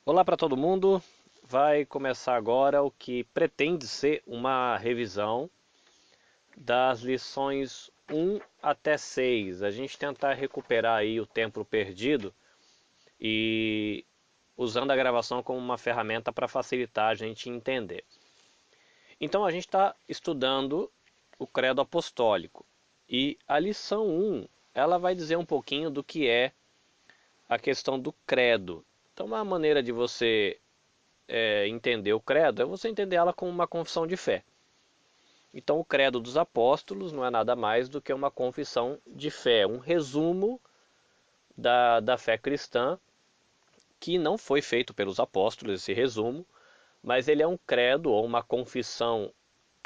Olá para todo mundo. Vai começar agora o que pretende ser uma revisão das lições 1 até 6. A gente tentar recuperar aí o tempo perdido e usando a gravação como uma ferramenta para facilitar a gente entender. Então a gente está estudando o credo apostólico e a lição 1 ela vai dizer um pouquinho do que é a questão do credo. Então uma maneira de você entender o credo é você entender ela como uma confissão de fé. Então, o credo dos apóstolos não é nada mais do que uma confissão de fé, um resumo da fé cristã, que não foi feito pelos apóstolos, esse resumo, mas ele é um credo ou uma confissão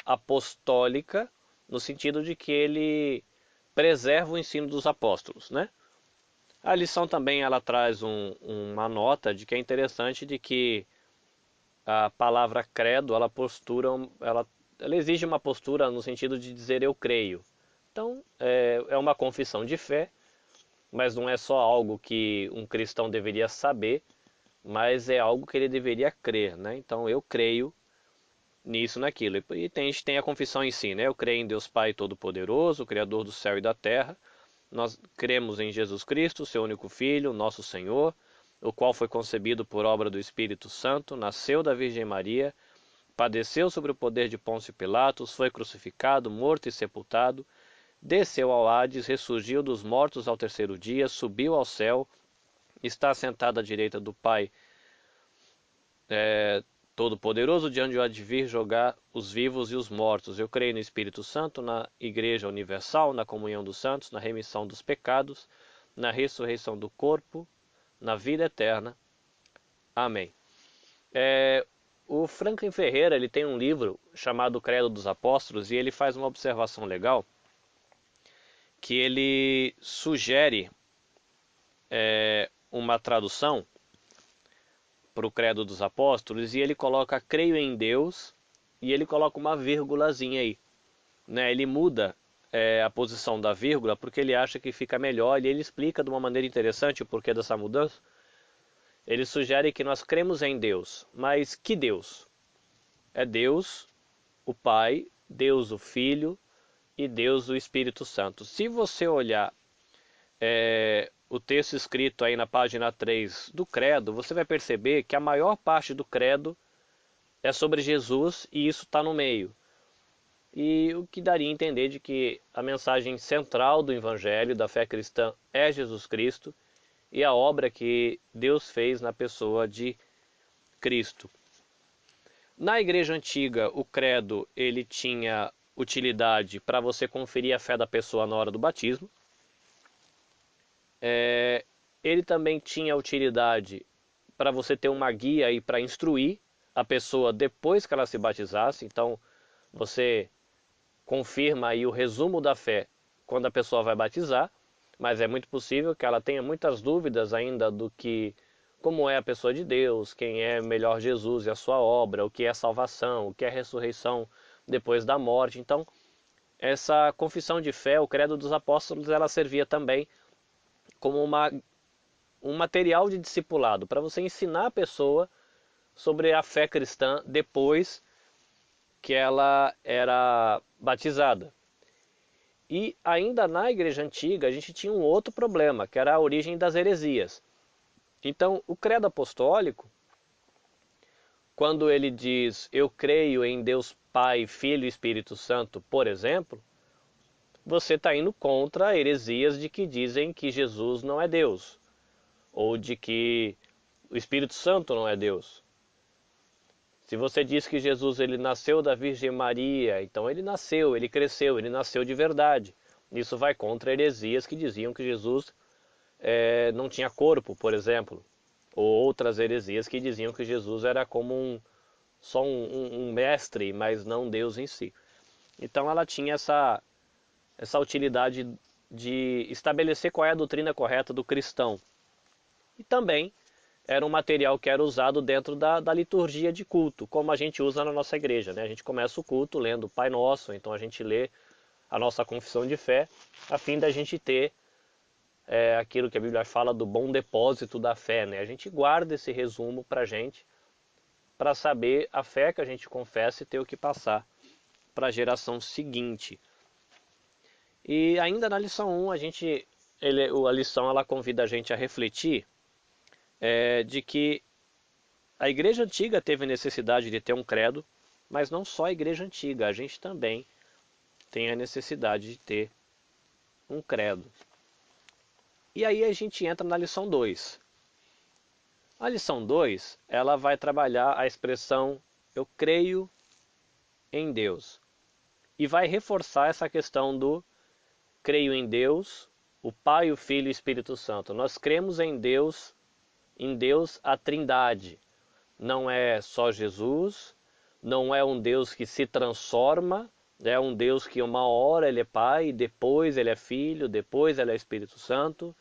apostólica, no sentido de que ele preserva o ensino dos apóstolos, né? A lição também ela traz uma nota de que é interessante de que a palavra credo, ela exige uma postura no sentido de dizer eu creio. Então, é uma confissão de fé, mas não é só algo que um cristão deveria saber, mas é algo que ele deveria crer, né? Então, eu creio nisso, naquilo. E a gente tem a confissão em si, né? Eu creio em Deus Pai Todo-Poderoso, Criador do céu e da terra. Nós cremos em Jesus Cristo, seu único Filho, nosso Senhor, o qual foi concebido por obra do Espírito Santo, nasceu da Virgem Maria, padeceu sob o poder de Pôncio Pilatos, foi crucificado, morto e sepultado, desceu ao Hades, ressurgiu dos mortos ao terceiro dia, subiu ao céu, está sentado à direita do Pai Todo-Poderoso, de onde há de vir jogar os vivos e os mortos. Eu creio no Espírito Santo, na Igreja Universal, na comunhão dos santos, na remissão dos pecados, na ressurreição do corpo, na vida eterna. Amém. O Franklin Ferreira ele tem um livro chamado Credo dos Apóstolos e ele faz uma observação legal que ele sugere uma tradução para o Credo dos Apóstolos e ele coloca creio em Deus e ele coloca uma vírgulazinha aí, né? Ele muda a posição da vírgula porque ele acha que fica melhor e ele explica de uma maneira interessante o porquê dessa mudança. Ele sugere que nós cremos em Deus, mas que Deus? É Deus o Pai, Deus o Filho e Deus o Espírito Santo. Se você olhar o texto escrito aí na página 3 do Credo, você vai perceber que a maior parte do Credo é sobre Jesus e isso está no meio. E o que daria a entender de que a mensagem central do Evangelho, da fé cristã, é Jesus Cristo e a obra que Deus fez na pessoa de Cristo. Na igreja antiga, o credo ele tinha utilidade para você conferir a fé da pessoa na hora do batismo. Ele também tinha utilidade para você ter uma guia aí para instruir a pessoa depois que ela se batizasse. Então, você confirma aí o resumo da fé quando a pessoa vai batizar, mas é muito possível que ela tenha muitas dúvidas ainda do que como é a pessoa de Deus, quem é melhor Jesus e a sua obra, o que é salvação, o que é ressurreição depois da morte. Então, essa confissão de fé, o credo dos apóstolos, ela servia também como um material de discipulado para você ensinar a pessoa sobre a fé cristã depois que ela era batizada. E ainda na igreja antiga a gente tinha um outro problema, que era a origem das heresias. Então, o credo apostólico, quando ele diz eu creio em Deus Pai, Filho e Espírito Santo, por exemplo, você está indo contra heresias de que dizem que Jesus não é Deus, ou de que o Espírito Santo não é Deus. Se você diz que Jesus ele nasceu da Virgem Maria, então ele nasceu, ele cresceu, ele nasceu de verdade. Isso vai contra heresias que diziam que Jesus não tinha corpo, por exemplo. Ou outras heresias que diziam que Jesus era como só um mestre, mas não Deus em si. Então ela tinha essa utilidade de estabelecer qual é a doutrina correta do cristão. E também era um material que era usado dentro da liturgia de culto, como a gente usa na nossa igreja, né? A gente começa o culto lendo o Pai Nosso, então a gente lê a nossa confissão de fé, a fim da gente ter aquilo que a Bíblia fala do bom depósito da fé, né? A gente guarda esse resumo para a gente, para saber a fé que a gente confessa e ter o que passar para a geração seguinte. E ainda na lição 1, a lição ela convida a gente a refletir de que a igreja antiga teve necessidade de ter um credo, mas não só a igreja antiga, a gente também tem a necessidade de ter um credo. E aí a gente entra na lição 2. A lição 2, ela vai trabalhar a expressão eu creio em Deus. E vai reforçar essa questão do creio em Deus, o Pai, o Filho e o Espírito Santo. Nós cremos em Deus a Trindade. Não é só Jesus, não é um Deus que se transforma, é um Deus que uma hora ele é Pai, depois ele é Filho, depois ele é Espírito Santo.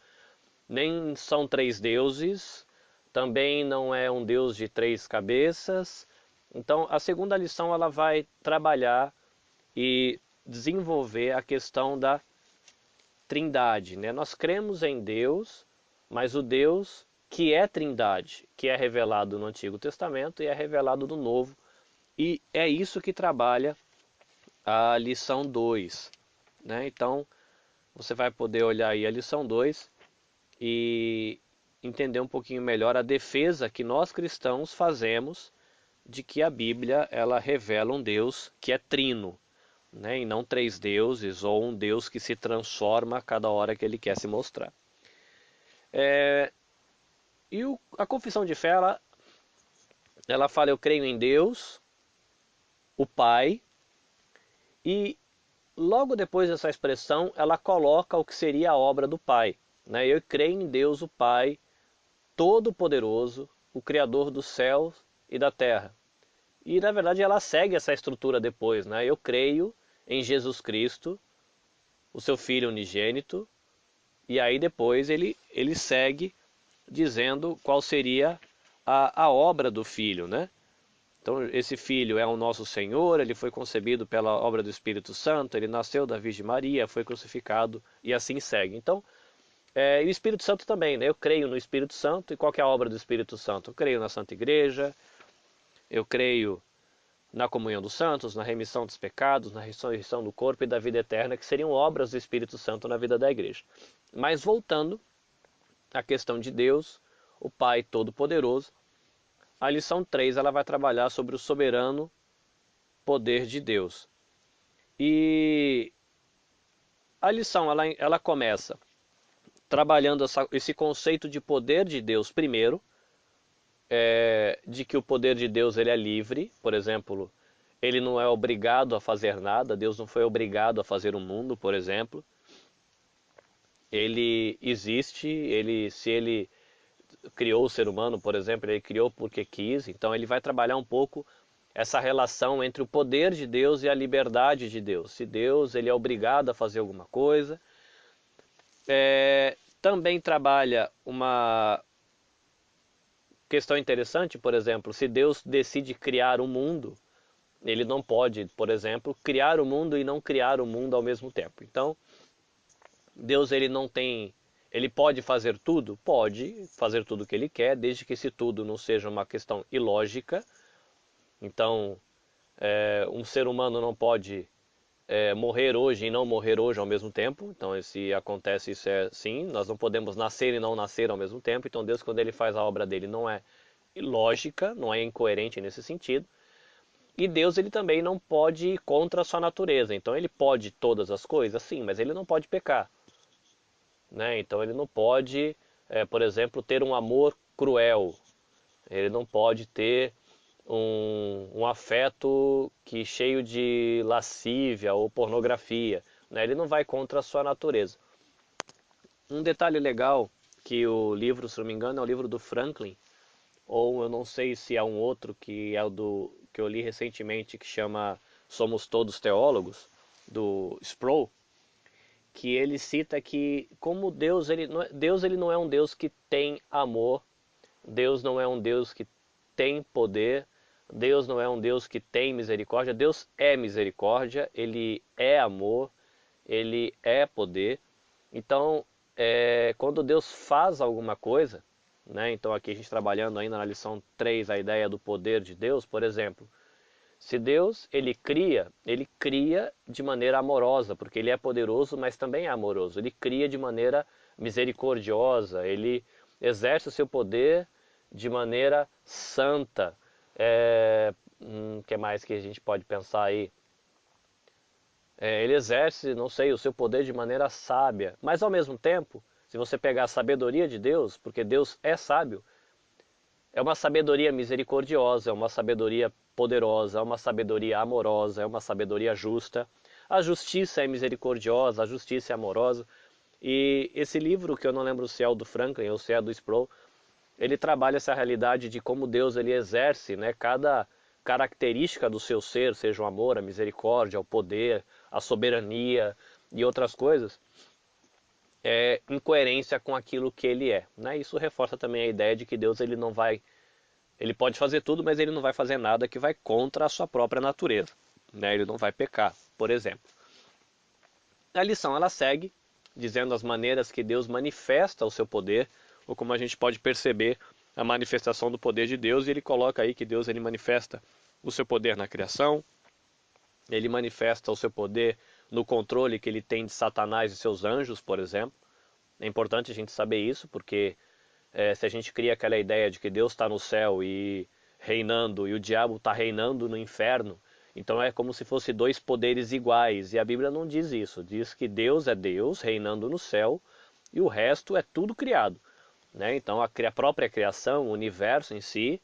Nem são três deuses, também não é um Deus de três cabeças. Então, a segunda lição ela vai trabalhar e desenvolver a questão da Trindade, né? Nós cremos em Deus, mas o Deus que é Trindade, que é revelado no Antigo Testamento e é revelado no Novo. E é isso que trabalha a lição 2, né? Então, você vai poder olhar aí a lição 2 e entender um pouquinho melhor a defesa que nós cristãos fazemos de que a Bíblia ela revela um Deus que é trino, né? E não três deuses ou um Deus que se transforma a cada hora que ele quer se mostrar. A confissão de fé, ela fala, eu creio em Deus, o Pai, e logo depois dessa expressão, ela coloca o que seria a obra do Pai, né? Eu creio em Deus, o Pai, Todo-Poderoso, o Criador dos céus e da terra. E na verdade ela segue essa estrutura depois, né? Eu creio em Jesus Cristo, o seu Filho unigênito, e aí depois ele segue dizendo qual seria a obra do Filho, né? Então esse Filho é o nosso Senhor, ele foi concebido pela obra do Espírito Santo, ele nasceu da Virgem Maria, foi crucificado e assim segue. Então, e o Espírito Santo também, né? Eu creio no Espírito Santo, e qual que é a obra do Espírito Santo? Eu creio na Santa Igreja, eu creio na comunhão dos santos, na remissão dos pecados, na ressurreição do corpo e da vida eterna, que seriam obras do Espírito Santo na vida da igreja. Mas voltando à questão de Deus, o Pai Todo-Poderoso, a lição 3 ela vai trabalhar sobre o soberano poder de Deus. E a lição ela começa trabalhando esse conceito de poder de Deus primeiro, de que o poder de Deus ele é livre, por exemplo, ele não é obrigado a fazer nada, Deus não foi obrigado a fazer o mundo, por exemplo. Ele existe, se ele criou o ser humano, por exemplo, ele criou porque quis, então ele vai trabalhar um pouco essa relação entre o poder de Deus e a liberdade de Deus. Se Deus ele é obrigado a fazer alguma coisa. Também trabalha uma questão interessante, por exemplo, se Deus decide criar um mundo, ele não pode, por exemplo, criar o mundo e não criar o mundo ao mesmo tempo. Então, Deus ele não tem, ele pode fazer tudo? Pode fazer tudo o que ele quer, desde que esse tudo não seja uma questão ilógica. Então, um ser humano não pode morrer hoje e não morrer hoje ao mesmo tempo. Então, se acontece isso sim, nós não podemos nascer e não nascer ao mesmo tempo. Então, Deus, quando ele faz a obra dele, não é ilógica, não é incoerente nesse sentido. E Deus ele também não pode ir contra a sua natureza. Então ele pode todas as coisas, sim, mas ele não pode pecar, né? Então ele não pode, por exemplo, ter um amor cruel. Ele não pode ter um afeto que cheio de lascívia ou pornografia, né? Ele não vai contra a sua natureza. Um detalhe legal que o livro, se não me engano, é o livro do Franklin, ou eu não sei se é um outro que é o do que eu li recentemente que chama Somos Todos Teólogos, do Sproul, que ele cita que como Deus ele não é um Deus que tem amor, Deus não é um Deus que tem poder, Deus não é um Deus que tem misericórdia, Deus é misericórdia, ele é amor, ele é poder. Então, quando Deus faz alguma coisa, né? Então aqui a gente trabalhando ainda na lição 3 a ideia do poder de Deus, por exemplo, se Deus ele cria de maneira amorosa, porque ele é poderoso, mas também é amoroso. Ele cria de maneira misericordiosa, ele exerce o seu poder de maneira santa. Que mais que a gente pode pensar aí? Ele exerce, não sei, o seu poder de maneira sábia, mas ao mesmo tempo, se você pegar a sabedoria de Deus, porque Deus é sábio, é uma sabedoria misericordiosa, é uma sabedoria poderosa, é uma sabedoria amorosa, é uma sabedoria justa. A justiça é misericordiosa, a justiça é amorosa. E esse livro, que eu não lembro se é o do Franklin ou se é do Sproul, ele trabalha essa realidade de como Deus ele exerce, né, cada característica do seu ser, seja o amor, a misericórdia, o poder, a soberania e outras coisas, em coerência com aquilo que ele é. Né? Isso reforça também a ideia de que Deus ele não vai, ele pode fazer tudo, mas ele não vai fazer nada que vai contra a sua própria natureza. Né? Ele não vai pecar, por exemplo. A lição ela segue dizendo as maneiras que Deus manifesta o seu poder, ou como a gente pode perceber a manifestação do poder de Deus, e ele coloca aí que Deus ele manifesta o seu poder na criação, ele manifesta o seu poder no controle que ele tem de Satanás e seus anjos, por exemplo. É importante a gente saber isso, porque se a gente cria aquela ideia de que Deus está no céu e reinando, e o diabo está reinando no inferno, então é como se fossem dois poderes iguais, e a Bíblia não diz isso. Diz que Deus é Deus, reinando no céu, e o resto é tudo criado. Né? Então a própria criação, o universo em si,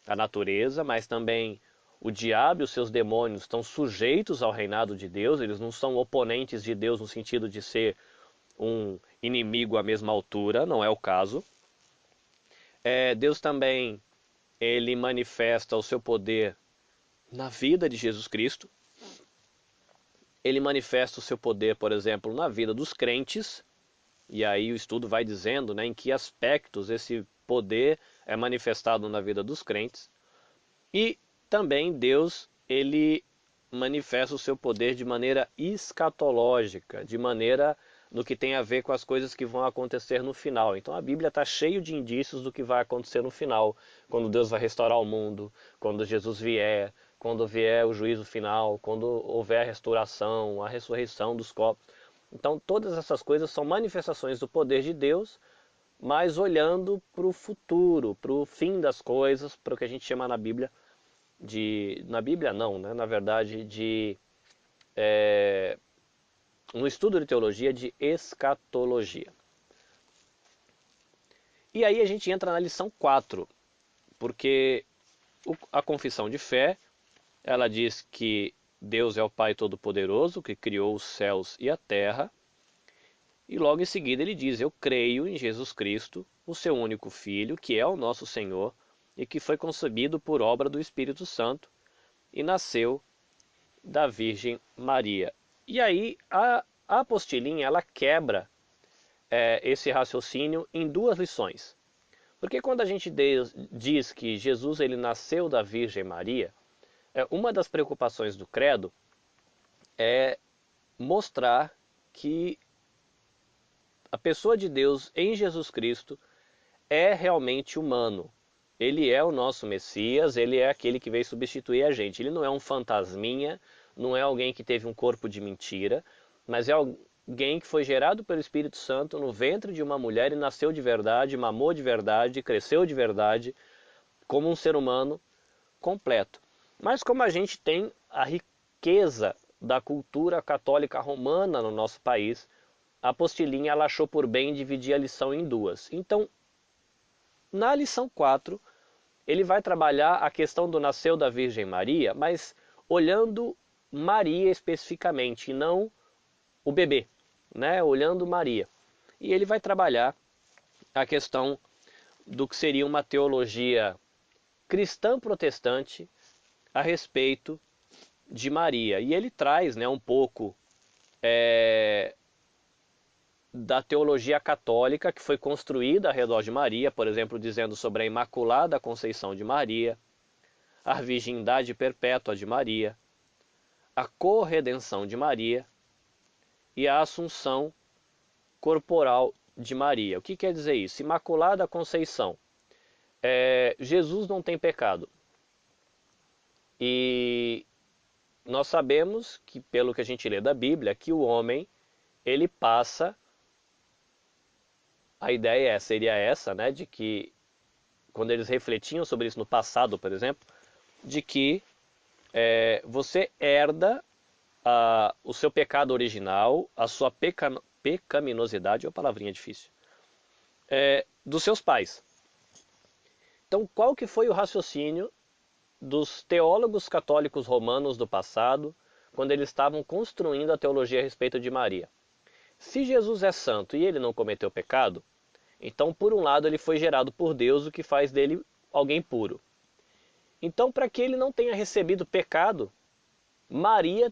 a natureza, mas também o diabo e os seus demônios estão sujeitos ao reinado de Deus, eles não são oponentes de Deus no sentido de ser um inimigo à mesma altura, não é o caso. Deus também ele manifesta o seu poder na vida de Jesus Cristo. Ele manifesta o seu poder, por exemplo, na vida dos crentes, e aí o estudo vai dizendo, né, em que aspectos esse poder é manifestado na vida dos crentes. E também Deus, ele manifesta o seu poder de maneira escatológica, de maneira no que tem a ver com as coisas que vão acontecer no final. Então a Bíblia está cheio de indícios do que vai acontecer no final, quando Deus vai restaurar o mundo, quando Jesus vier, quando vier o juízo final, quando houver a restauração, a ressurreição dos corpos. Então todas essas coisas são manifestações do poder de Deus, mas olhando para o futuro, para o fim das coisas, para o que a gente chama na Bíblia na Bíblia não, né? Na verdade, um estudo de teologia de escatologia. E aí a gente entra na lição 4, porque a confissão de fé, ela diz que Deus é o Pai Todo-Poderoso, que criou os céus e a terra, e logo em seguida ele diz, eu creio em Jesus Cristo, o seu único Filho, que é o nosso Senhor, e que foi concebido por obra do Espírito Santo, e nasceu da Virgem Maria. E aí a apostilinha ela quebra esse raciocínio em duas lições. Porque quando a gente diz que Jesus ele nasceu da Virgem Maria, uma das preocupações do credo é mostrar que a pessoa de Deus em Jesus Cristo é realmente humano. Ele é o nosso Messias, ele é aquele que veio substituir a gente. Ele não é um fantasminha, não é alguém que teve um corpo de mentira, mas é alguém que foi gerado pelo Espírito Santo no ventre de uma mulher e nasceu de verdade, mamou de verdade, cresceu de verdade, como um ser humano completo. Mas como a gente tem a riqueza da cultura católica romana no nosso país, a apostilinha ela achou por bem dividir a lição em duas. Então, na lição 4, ele vai trabalhar a questão do nasceu da Virgem Maria, mas olhando Maria especificamente, e não o bebê, né? Olhando Maria. E ele vai trabalhar a questão do que seria uma teologia cristã protestante a respeito de Maria. E ele traz, né, um pouco da teologia católica que foi construída ao redor de Maria, por exemplo, dizendo sobre a Imaculada Conceição de Maria, a virgindade perpétua de Maria, a corredenção de Maria e a assunção corporal de Maria. O que quer dizer isso? Imaculada Conceição. Jesus não tem pecado. E nós sabemos que, pelo que a gente lê da Bíblia, que o homem, ele passa, a ideia seria essa, né, de que, quando eles refletiam sobre isso no passado, por exemplo, de que você herda o seu pecado original, a sua pecaminosidade, é uma palavrinha difícil, dos seus pais. Então, qual que foi o raciocínio dos teólogos católicos romanos do passado, quando eles estavam construindo a teologia a respeito de Maria? Se Jesus é santo e ele não cometeu pecado, então, por um lado, ele foi gerado por Deus, o que faz dele alguém puro. Então, para que ele não tenha recebido pecado, Maria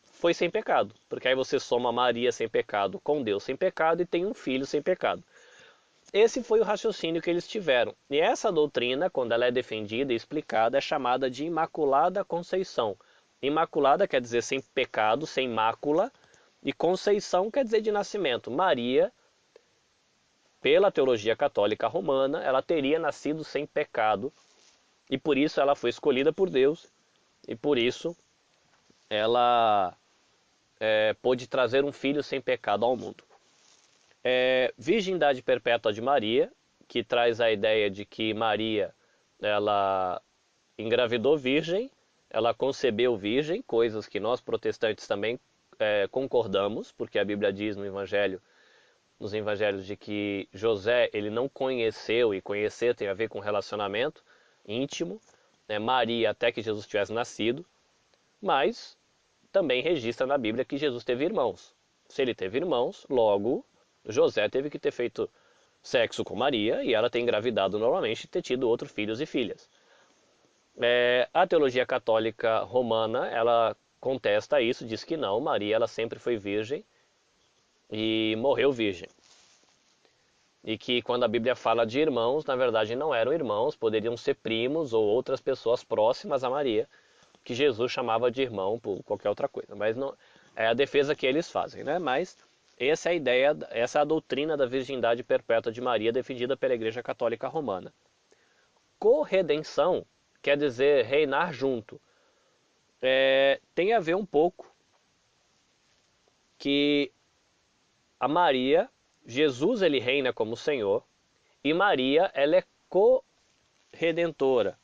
foi sem pecado. Porque aí você soma Maria sem pecado com Deus sem pecado e tem um filho sem pecado. Esse foi o raciocínio que eles tiveram. E essa doutrina, quando ela é defendida e explicada, é chamada de Imaculada Conceição. Imaculada quer dizer sem pecado, sem mácula, e Conceição quer dizer de nascimento. Maria, pela teologia católica romana, ela teria nascido sem pecado, e por isso ela foi escolhida por Deus, e por isso ela pôde trazer um filho sem pecado ao mundo. Virgindade perpétua de Maria, que traz a ideia de que Maria, ela engravidou virgem, ela concebeu virgem, coisas que nós protestantes também concordamos, porque a Bíblia diz nos evangelhos de que José ele não conheceu, e conhecer tem a ver com relacionamento íntimo, Maria até que Jesus tivesse nascido, mas também registra na Bíblia que Jesus teve irmãos. Se ele teve irmãos, logo José teve que ter feito sexo com Maria e ela ter engravidado normalmente e ter tido outros filhos e filhas. A teologia católica romana, ela contesta isso, diz que não, Maria ela sempre foi virgem e morreu virgem. E que quando a Bíblia fala de irmãos, na verdade não eram irmãos, poderiam ser primos ou outras pessoas próximas a Maria, que Jesus chamava de irmão por qualquer outra coisa. Mas não é a defesa que eles fazem, né? Mas essa é a ideia, essa é a doutrina da virgindade perpétua de Maria defendida pela Igreja Católica Romana. Corredenção quer dizer reinar junto. Tem a ver um pouco que a Maria, Jesus ele reina como Senhor, e Maria ela é co-redentora.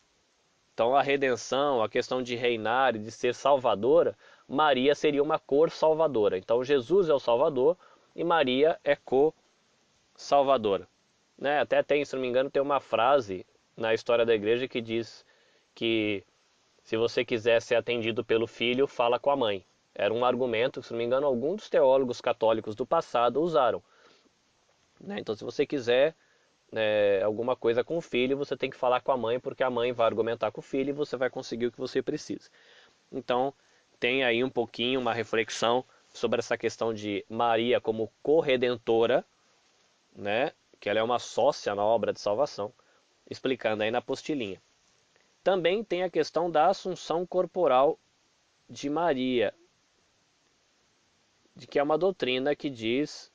Então a redenção, a questão de reinar e de ser salvadora, Maria seria uma cor-salvadora. Então Jesus é o Salvador e Maria é co-salvadora. Né? Até tem, se não me engano, tem uma frase na história da igreja que diz que se você quiser ser atendido pelo filho, fala com a mãe. Era um argumento que, se não me engano, alguns dos teólogos católicos do passado usaram. Né? Então se você quiser alguma coisa com o filho, você tem que falar com a mãe, porque a mãe vai argumentar com o filho e você vai conseguir o que você precisa. Então, tem aí um pouquinho uma reflexão sobre essa questão de Maria como corredentora, né, que ela é uma sócia na obra de salvação, explicando aí na apostilinha. Também tem a questão da assunção corporal de Maria, de que é uma doutrina que diz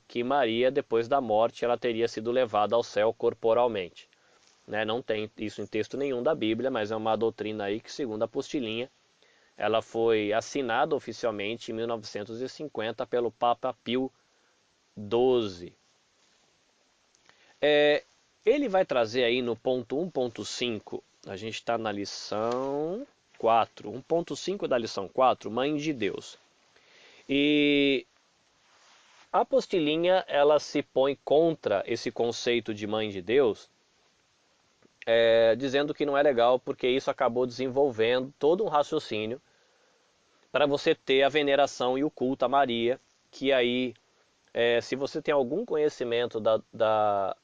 que Maria, depois da morte, ela teria sido levada ao céu corporalmente. Né? Não tem isso em texto nenhum da Bíblia, mas é uma doutrina aí que, segundo a apostilinha, ela foi assinada oficialmente em 1950 pelo Papa Pio XII. Ele vai trazer aí no ponto 1.5, a gente está na lição 4, 1.5 da lição 4, Mãe de Deus. E a apostilinha ela se põe contra esse conceito de Mãe de Deus, dizendo que não é legal porque isso acabou desenvolvendo todo um raciocínio para você ter a veneração e o culto a Maria, que aí, se você tem algum conhecimento da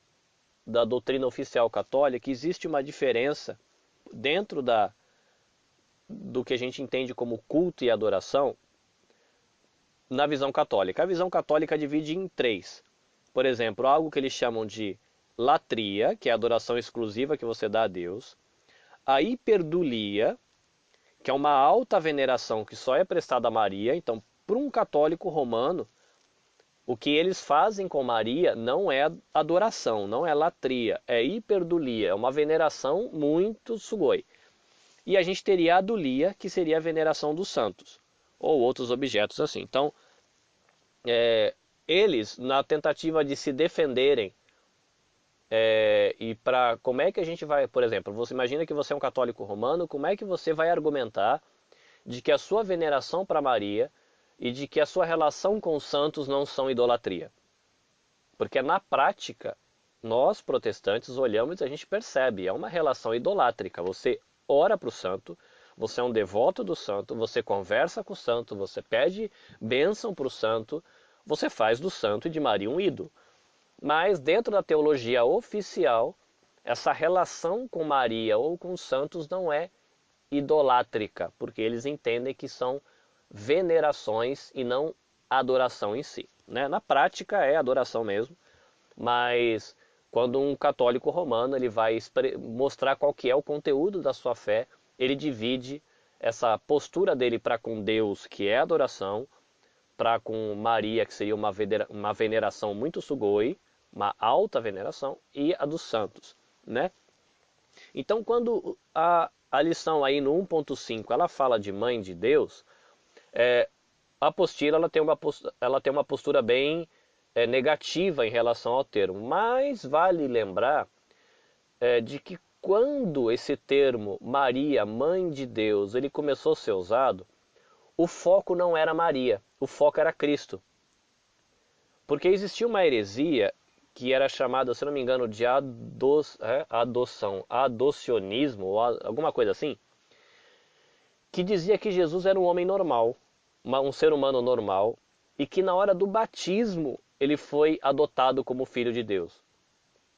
doutrina oficial católica, existe uma diferença dentro do que a gente entende como culto e adoração na visão católica. A visão católica divide em três. Por exemplo, algo que eles chamam de latria, que é a adoração exclusiva que você dá a Deus. A hiperdulia, que é uma alta veneração que só é prestada a Maria. Então, para um católico romano, O que eles fazem com Maria não é adoração, não é latria, é hiperdulia, é uma veneração muito sugoi. E a gente teria a adulia, que seria a veneração dos santos, ou outros objetos assim. Então, eles, na tentativa de se defenderem, e para como é que a gente vai, por exemplo, você imagina que você é um católico romano, como é que você vai argumentar de que a sua veneração para Maria e de que a sua relação com os santos não são idolatria? Porque na prática, nós protestantes olhamos e a gente percebe, é uma relação idolátrica. Você ora para o santo, você é um devoto do santo, você conversa com o santo, você pede bênção para o santo, você faz do santo e de Maria um ídolo. Mas dentro da teologia oficial, essa relação com Maria ou com os santos não é idolátrica, porque eles entendem que são venerações e não adoração em si, né? Na prática é adoração mesmo, mas quando um católico romano ele vai mostrar qual que é o conteúdo da sua fé, ele divide essa postura dele para com Deus, que é adoração, para com Maria, que seria uma veneração muito sugoi, uma alta veneração, e a dos santos, né? Então, quando a lição aí no 1.5 ela fala de mãe de Deus, a apostila ela tem uma postura bem negativa em relação ao termo, mas vale lembrar de que quando esse termo Maria, mãe de Deus, ele começou a ser usado, o foco não era Maria, o foco era Cristo. Porque existia uma heresia que era chamada, se não me engano, de adocionismo, ou alguma coisa assim, que dizia que Jesus era um homem normal, um ser humano normal, e que na hora do batismo ele foi adotado como filho de Deus.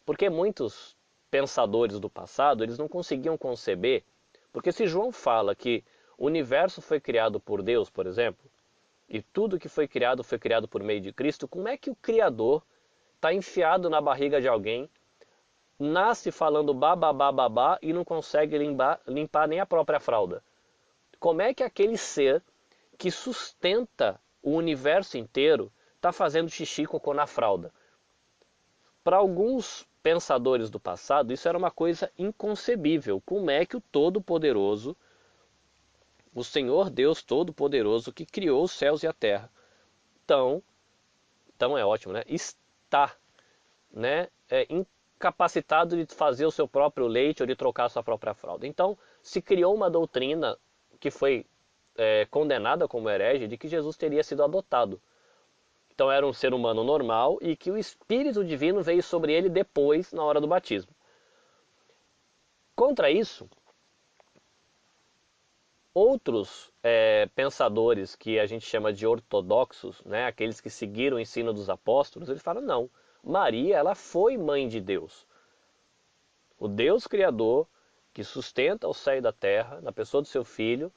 Porque muitos pensadores do passado, eles não conseguiam conceber, porque se João fala que o universo foi criado por Deus, por exemplo, e tudo que foi criado por meio de Cristo, como é que o Criador está enfiado na barriga de alguém, nasce falando babá, babá e não consegue limpar nem a própria fralda? Como é que aquele ser que sustenta o universo inteiro está fazendo xixi e cocô na fralda? Para alguns pensadores do passado, isso era uma coisa inconcebível. Como é que o Todo-Poderoso, o Senhor Deus Todo-Poderoso, que criou os céus e a terra, tão é ótimo, né? Está, né, incapacitado de fazer o seu próprio leite ou de trocar a sua própria fralda. Então, se criou uma doutrina que foi condenada como herege de que Jesus teria sido adotado. Então era um ser humano normal e que o Espírito Divino veio sobre ele depois, na hora do batismo. Contra isso, outros pensadores que a gente chama de ortodoxos, né, aqueles que seguiram o ensino dos apóstolos, eles falam, não, Maria ela foi mãe de Deus. O Deus Criador, que sustenta o céu e da terra, na pessoa do seu Filho,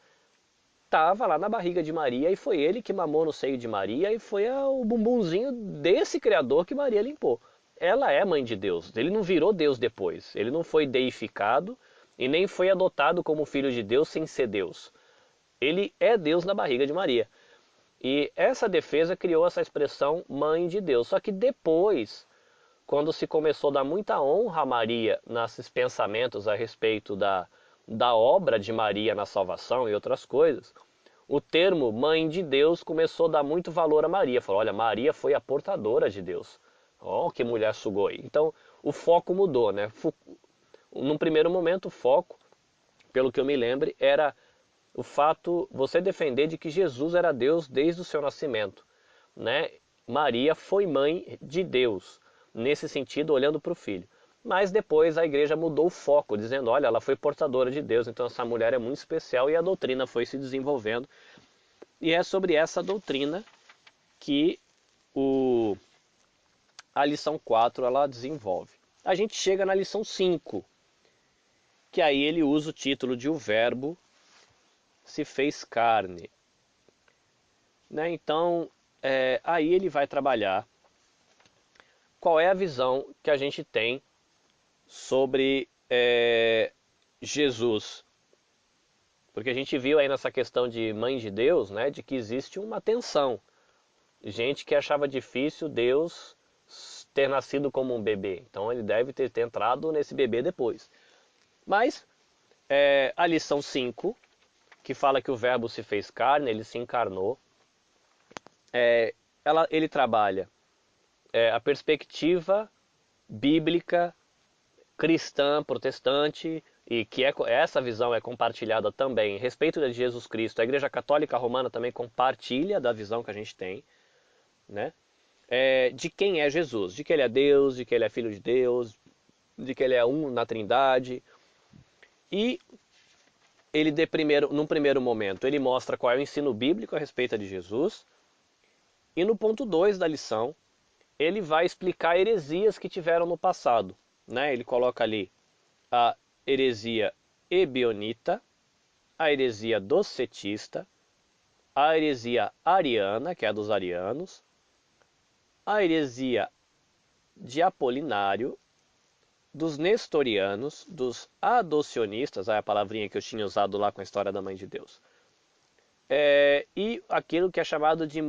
estava lá na barriga de Maria e foi ele que mamou no seio de Maria e foi o bumbumzinho desse Criador que Maria limpou. Ela é mãe de Deus, ele não virou Deus depois, ele não foi deificado e nem foi adotado como filho de Deus sem ser Deus. Ele é Deus na barriga de Maria. E essa defesa criou essa expressão mãe de Deus. Só que depois, quando se começou a dar muita honra a Maria nesses pensamentos a respeito da obra de Maria na salvação e outras coisas, o termo mãe de Deus começou a dar muito valor a Maria. Falou, olha, Maria foi a portadora de Deus. Oh, que mulher sugoi. Então, o foco mudou, né? Num primeiro momento, o foco, pelo que eu me lembre, era o fato, você defender de que Jesus era Deus desde o seu nascimento, né? Maria foi mãe de Deus, nesse sentido, olhando para o filho. Mas depois a igreja mudou o foco, dizendo, olha, ela foi portadora de Deus, então essa mulher é muito especial e a doutrina foi se desenvolvendo. E é sobre essa doutrina que a lição 4 ela desenvolve. A gente chega na lição 5, que aí ele usa o título de O Verbo se fez carne. Né? Então, aí ele vai trabalhar qual é a visão que a gente tem sobre Jesus. Porque a gente viu aí nessa questão de mãe de Deus, né, de que existe uma tensão. gente que achava difícil Deus ter nascido como um bebê. Então ele deve ter entrado nesse bebê depois. Mas a lição 5, que fala que o verbo se fez carne, ele se encarnou, ele trabalha a perspectiva bíblica cristã, protestante, e que essa visão é compartilhada também a respeito de Jesus Cristo. A Igreja Católica Romana também compartilha da visão que a gente tem, né? De quem é Jesus, de que ele é Deus, de que ele é Filho de Deus, de que ele é um na Trindade. E ele, num primeiro momento, ele mostra qual é o ensino bíblico a respeito de Jesus. E no ponto 2 da lição, ele vai explicar heresias que tiveram no passado, né? Ele coloca ali a heresia ebionita, a heresia docetista, a heresia ariana, que é a dos arianos, a heresia de Apolinário, dos nestorianos, dos adocionistas, é a palavrinha que eu tinha usado lá com a história da Mãe de Deus, e aquilo que é chamado de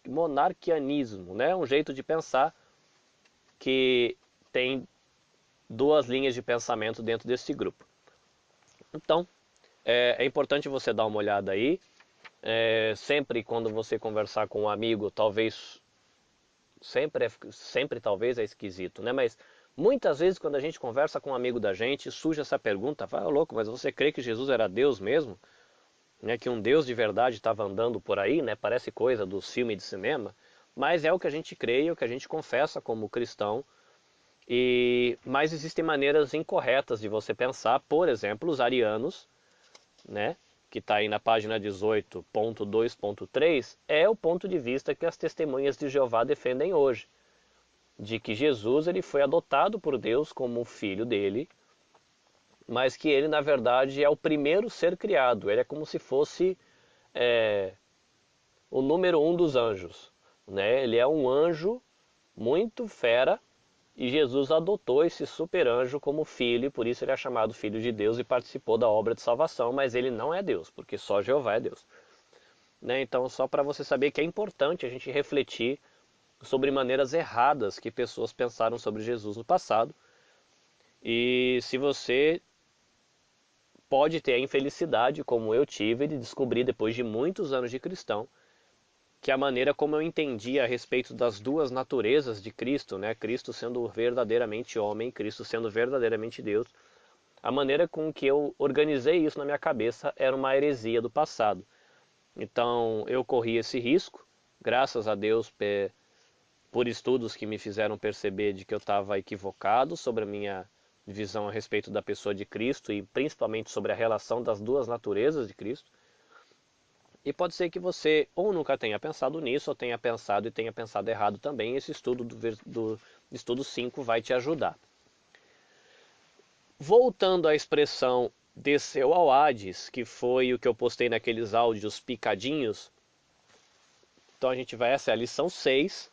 monarquianismo, né? Um jeito de pensar que tem duas linhas de pensamento dentro desse grupo. Então, é importante você dar uma olhada aí. Sempre quando você conversar com um amigo, talvez sempre talvez é esquisito, né? Mas muitas vezes quando a gente conversa com um amigo da gente, surge essa pergunta: "Ah, louco, mas você crê que Jesus era Deus mesmo? Né? Que um Deus de verdade estava andando por aí, né? Parece coisa dos filmes de cinema." Mas é o que a gente crê, é o que a gente confessa como cristão. Mas existem maneiras incorretas de você pensar. Por exemplo, os arianos, né, que está aí na página 18.2.3, é o ponto de vista que as testemunhas de Jeová defendem hoje, de que Jesus ele foi adotado por Deus como filho dele, mas que ele na verdade é o primeiro ser criado. Ele é como se fosse o número 1 dos anjos, né? Ele é um anjo muito fera. E Jesus adotou esse super anjo como filho, e por isso ele é chamado Filho de Deus e participou da obra de salvação, mas ele não é Deus, porque só Jeová é Deus. Né? Então, só para você saber que é importante a gente refletir sobre maneiras erradas que pessoas pensaram sobre Jesus no passado. E se você pode ter a infelicidade, como eu tive, de descobrir depois de muitos anos de cristão, que a maneira como eu entendi a respeito das duas naturezas de Cristo, né? Cristo sendo verdadeiramente homem, Cristo sendo verdadeiramente Deus, a maneira com que eu organizei isso na minha cabeça era uma heresia do passado. Então eu corri esse risco, graças a Deus por estudos que me fizeram perceber de que eu estava equivocado sobre a minha visão a respeito da pessoa de Cristo e principalmente sobre a relação das duas naturezas de Cristo. E pode ser que você ou nunca tenha pensado nisso, ou tenha pensado e tenha pensado errado também. Esse estudo do estudo 5 vai te ajudar. Voltando à expressão desceu ao Hades, que foi o que eu postei naqueles áudios picadinhos. Então a gente vai, essa é a lição 6.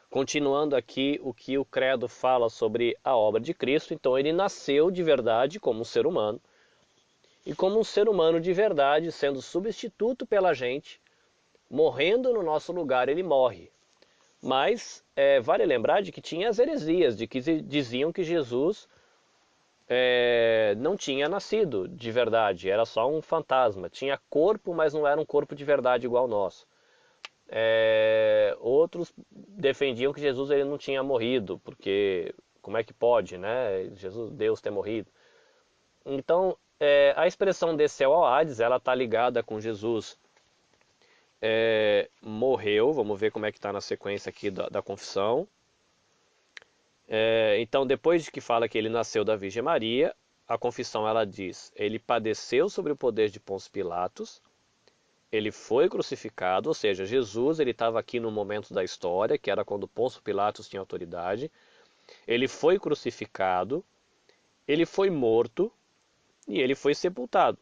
Continuando aqui o que o credo fala sobre a obra de Cristo. Então ele nasceu de verdade como um ser humano. E como um ser humano de verdade, sendo substituto pela gente, morrendo no nosso lugar, ele morre. Mas vale lembrar de que tinha as heresias, de que diziam que Jesus não tinha nascido de verdade, era só um fantasma. Tinha corpo, mas não era um corpo de verdade igual ao nosso. Outros defendiam que Jesus ele não tinha morrido, porque como é que pode, né? Jesus, Deus ter morrido. Então, a expressão desceu ao Hades, ela está ligada com Jesus morreu. Vamos ver como é que está na sequência aqui da confissão. Então, depois de que fala que ele nasceu da Virgem Maria, a confissão ela diz: ele padeceu sob o poder de Pôncio Pilatos, ele foi crucificado, ou seja, Jesus ele estava aqui no momento da história, que era quando Pôncio Pilatos tinha autoridade. Ele foi crucificado, ele foi morto e ele foi sepultado.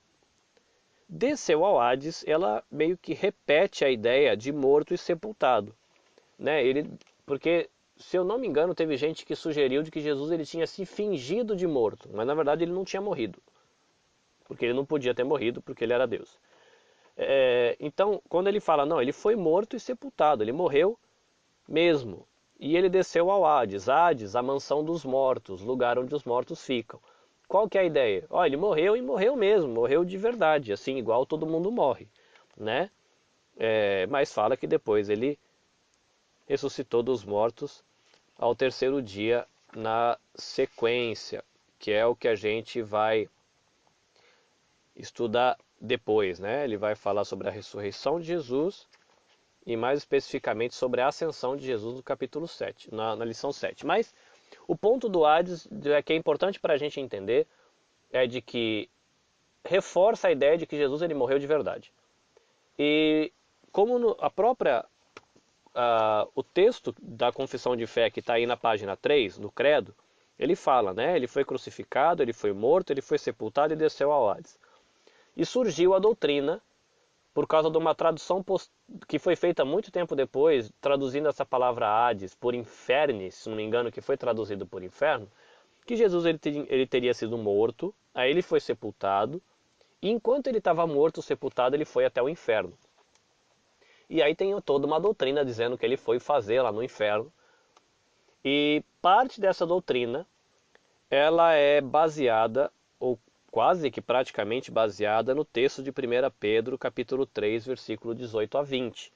Desceu ao Hades, ela meio que repete a ideia de morto e sepultado, né? Porque, se eu não me engano, teve gente que sugeriu de que Jesus ele tinha se fingido de morto, mas na verdade ele não tinha morrido, porque ele não podia ter morrido, porque ele era Deus. Então, quando ele fala, não, ele foi morto e sepultado, ele morreu mesmo. E ele desceu ao Hades, Hades, a mansão dos mortos, lugar onde os mortos ficam. Qual que é a ideia? Ó, ele morreu e morreu mesmo, morreu de verdade, assim, igual todo mundo morre, né? Mas fala que depois ele ressuscitou dos mortos ao terceiro dia na sequência, que é o que a gente vai estudar depois, né? Ele vai falar sobre a ressurreição de Jesus e mais especificamente sobre a ascensão de Jesus no capítulo 7, na lição 7. Mas o ponto do Hades que é importante para a gente entender é de que reforça a ideia de que Jesus ele morreu de verdade. E como o texto da confissão de fé que está aí na página 3, no credo, ele fala, né? Ele foi crucificado, ele foi morto, ele foi sepultado e desceu ao Hades. E surgiu a doutrina por causa de uma tradução que foi feita muito tempo depois, traduzindo essa palavra Hades por infernis, se não me engano, que foi traduzido por inferno, que Jesus ele teria sido morto, aí ele foi sepultado, e enquanto ele estava morto, sepultado, ele foi até o inferno. E aí tem toda uma doutrina dizendo que ele foi fazer lá no inferno. E parte dessa doutrina, ela é baseada, ou quase que praticamente baseada, no texto de 1 Pedro, capítulo 3, versículo 18 a 20.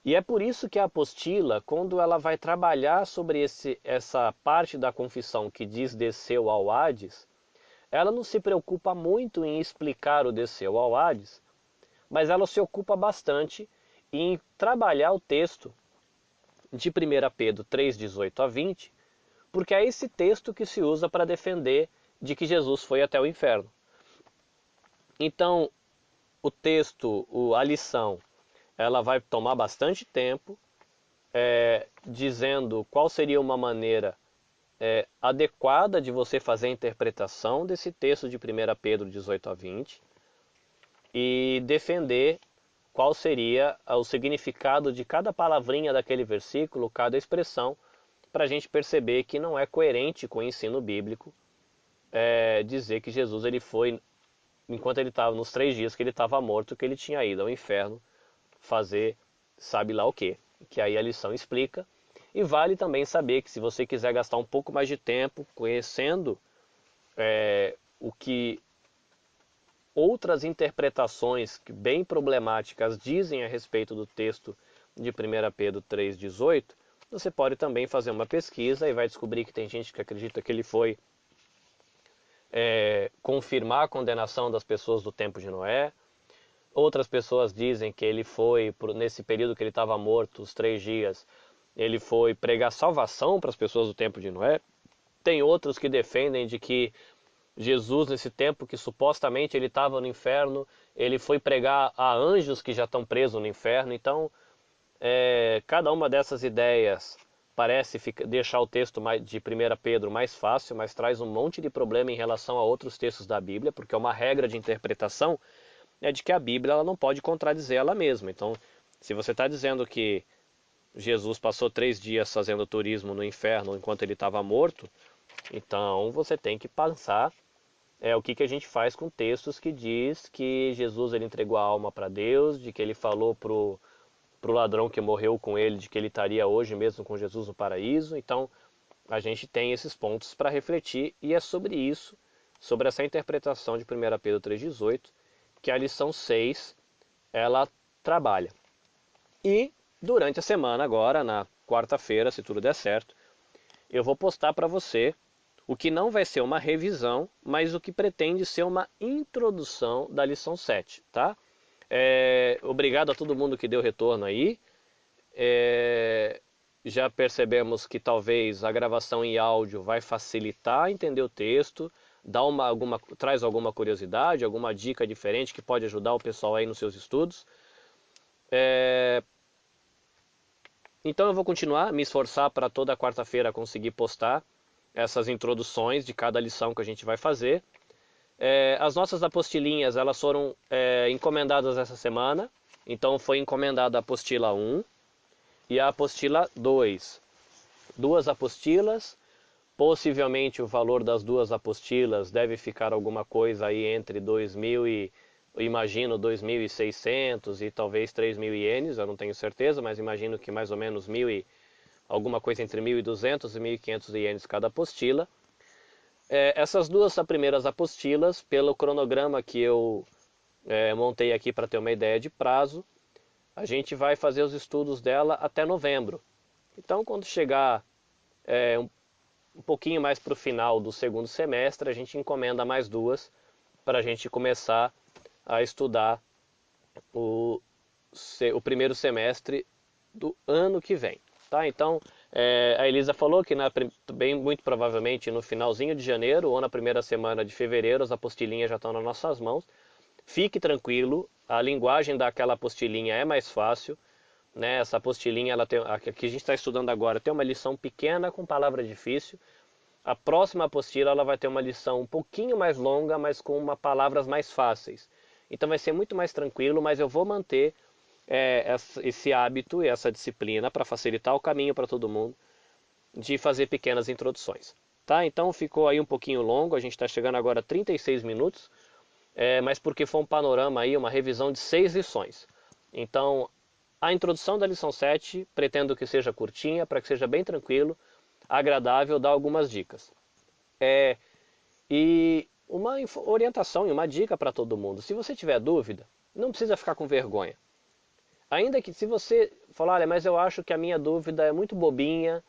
E é por isso que a apostila, quando ela vai trabalhar sobre essa parte da confissão que diz desceu ao Hades, ela não se preocupa muito em explicar o desceu ao Hades, mas ela se ocupa bastante em trabalhar o texto de 1 Pedro 3, 18 a 20, porque é esse texto que se usa para defender de que Jesus foi até o inferno. Então, o texto, a lição, ela vai tomar bastante tempo, dizendo qual seria uma maneira adequada de você fazer a interpretação desse texto de 1 Pedro 18 a 20 e defender qual seria o significado de cada palavrinha daquele versículo, cada expressão, para a gente perceber que não é coerente com o ensino bíblico dizer que Jesus ele foi, enquanto ele estava nos 3 dias que ele estava morto, que ele tinha ido ao inferno fazer sabe lá o quê. Que aí a lição explica. E vale também saber que se você quiser gastar um pouco mais de tempo conhecendo o que outras interpretações bem problemáticas dizem a respeito do texto de 1 Pedro 3,18, você pode também fazer uma pesquisa e vai descobrir que tem gente que acredita que ele foi confirmar a condenação das pessoas do tempo de Noé. Outras pessoas dizem que ele foi, nesse período que ele estava morto, os 3 dias, ele foi pregar salvação para as pessoas do tempo de Noé. Tem outros que defendem de que Jesus, nesse tempo que supostamente ele estava no inferno, ele foi pregar a anjos que já estão presos no inferno. Então, cada uma dessas ideias parece deixar o texto de 1 Pedro mais fácil, mas traz um monte de problema em relação a outros textos da Bíblia, porque é uma regra de interpretação de que a Bíblia ela não pode contradizer ela mesma. Então, se você está dizendo que Jesus passou 3 dias fazendo turismo no inferno enquanto ele estava morto, então você tem que pensar o que a gente faz com textos que diz que Jesus ele entregou a alma para Deus, de que ele falou pro ladrão que morreu com ele, de que ele estaria hoje mesmo com Jesus no paraíso. Então, a gente tem esses pontos para refletir e é sobre isso, sobre essa interpretação de 1 Pedro 3,18, que a lição 6 ela trabalha. E durante a semana agora, na quarta-feira, se tudo der certo, eu vou postar para você o que não vai ser uma revisão, mas o que pretende ser uma introdução da lição 7, tá? Obrigado a todo mundo que deu retorno aí. Já percebemos que talvez a gravação em áudio vai facilitar entender o texto, traz alguma curiosidade, alguma dica diferente que pode ajudar o pessoal aí nos seus estudos. Então eu vou continuar, me esforçar para toda quarta-feira conseguir postar essas introduções de cada lição que a gente vai fazer. As nossas apostilinhas elas foram encomendadas essa semana, então foi encomendada a apostila 1 e a apostila 2. 2 apostilas, possivelmente o valor das 2 apostilas deve ficar alguma coisa aí entre R$ 2.000 e eu imagino 2.600 e talvez 3.000 ienes, eu não tenho certeza, mas imagino que mais ou menos alguma coisa entre 1.200 e 1.500 ienes cada apostila. Essas duas primeiras apostilas, pelo cronograma que eu montei aqui para ter uma ideia de prazo, a gente vai fazer os estudos dela até novembro. Então, quando chegar um pouquinho mais para o final do segundo semestre, a gente encomenda mais duas para a gente começar a estudar o, o primeiro semestre do ano que vem. Tá? Então, a Elisa falou que bem, muito provavelmente no finalzinho de janeiro ou na primeira semana de fevereiro as apostilinhas já estão nas nossas mãos. Fique tranquilo, a linguagem daquela apostilinha é mais fácil. Né? Essa apostilinha, a que a gente está estudando agora, tem uma lição pequena com palavra difícil. A próxima apostila ela vai ter uma lição um pouquinho mais longa, mas com palavras mais fáceis. Então vai ser muito mais tranquilo, mas eu vou manter esse hábito e essa disciplina para facilitar o caminho para todo mundo de fazer pequenas introduções. Tá? Então ficou aí um pouquinho longo, a gente está chegando agora a 36 minutos, mas porque foi um panorama aí, uma revisão de 6 lições. Então, a introdução da lição 7, pretendo que seja curtinha, para que seja bem tranquilo, agradável, dar algumas dicas. E uma orientação e uma dica para todo mundo. Se você tiver dúvida, não precisa ficar com vergonha. Ainda que se você falar, olha, mas eu acho que a minha dúvida é muito bobinha,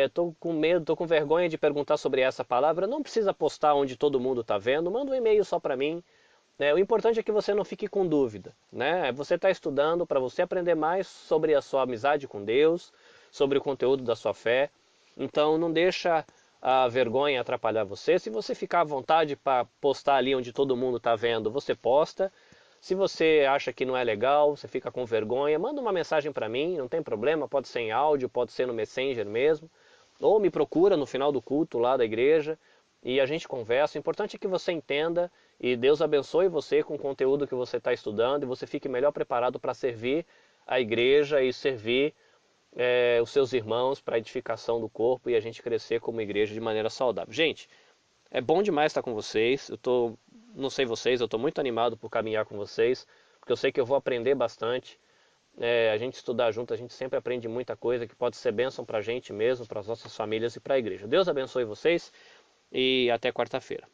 estou com medo, estou com vergonha de perguntar sobre essa palavra, não precisa postar onde todo mundo está vendo, manda um e-mail só para mim. O importante é que você não fique com dúvida. Né? Você está estudando para você aprender mais sobre a sua amizade com Deus, sobre o conteúdo da sua fé. Então não deixa a vergonha atrapalhar você. Se você ficar à vontade para postar ali onde todo mundo está vendo, você posta. Se você acha que não é legal, você fica com vergonha, manda uma mensagem para mim, não tem problema, pode ser em áudio, pode ser no Messenger mesmo, ou me procura no final do culto lá da igreja e a gente conversa. O importante é que você entenda e Deus abençoe você com o conteúdo que você está estudando e você fique melhor preparado para servir a igreja e servir os seus irmãos para a edificação do corpo e a gente crescer como igreja de maneira saudável. Gente, é bom demais estar com vocês. Não sei vocês, eu estou muito animado por caminhar com vocês, porque eu sei que eu vou aprender bastante. A gente estudar junto, a gente sempre aprende muita coisa que pode ser bênção para a gente mesmo, para as nossas famílias e para a igreja. Deus abençoe vocês e até quarta-feira.